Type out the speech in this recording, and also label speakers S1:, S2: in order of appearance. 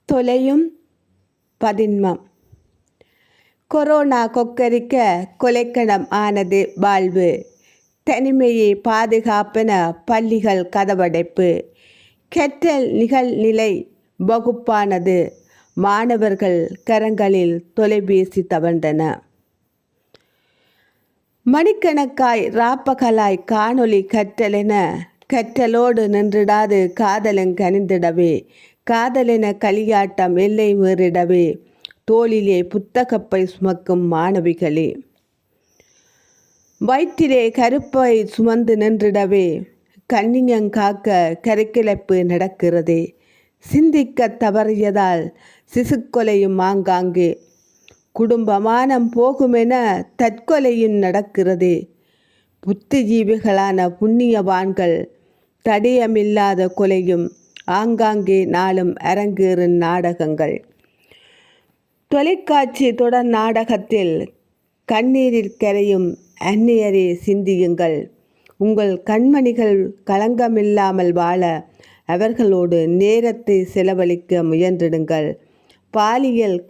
S1: தொலையும் பதின்மம். Corona கொக்கரிக்க கொலைக்களம் ஆனது வாழ்வு. தனிமையை பாதுகாப்பென பள்ளிகள் கதவடைப்பு. கற்றல் நிகழ்நிலை வகுப்பானது. மாணவர்கள் கரங்களில் தொலைபேசி தவழ்ந்தன. மணிக்கணக்காய் ராப்பகலாய் காணொளி கற்றலென கற்றலோடு நின்றிடாது காதலன் கனிந்திடவே. காதலென களியாட்டம் எல்லை மீறிடவே. தோளிலே புத்தகப்பை சுமக்கும் மாணவிகளே. வயிற்றிலே கருப்பை சுமந்து நின்றிடவே. கண்ணியங்காக்க கருக்கிழப்பு நடக்கிறதே. சிந்திக்க தவறியதால் சிசுக்கொலையும் ஆங்காங்கே. குடும்பமானம் போகுமென தற்கொலையும் நடக்கிறதே. புத்திஜீவிகளான புண்ணியவான்கள் தடயமில்லாத கொலையும் ஆங்காங்கே நாளும் அரங்கேறும் நாடகங்கள். தொலைக்காட்சி தொடர் நாடகத்தில் கண்ணீரில் கரையும் அந்நியரே சிந்தியுங்கள். உங்கள் கண்மணிகள் களங்கமில்லாமல் வாழ அவர்களோடு நேரத்தை செலவழிக்க முயன்றிடுங்கள். பாலியல்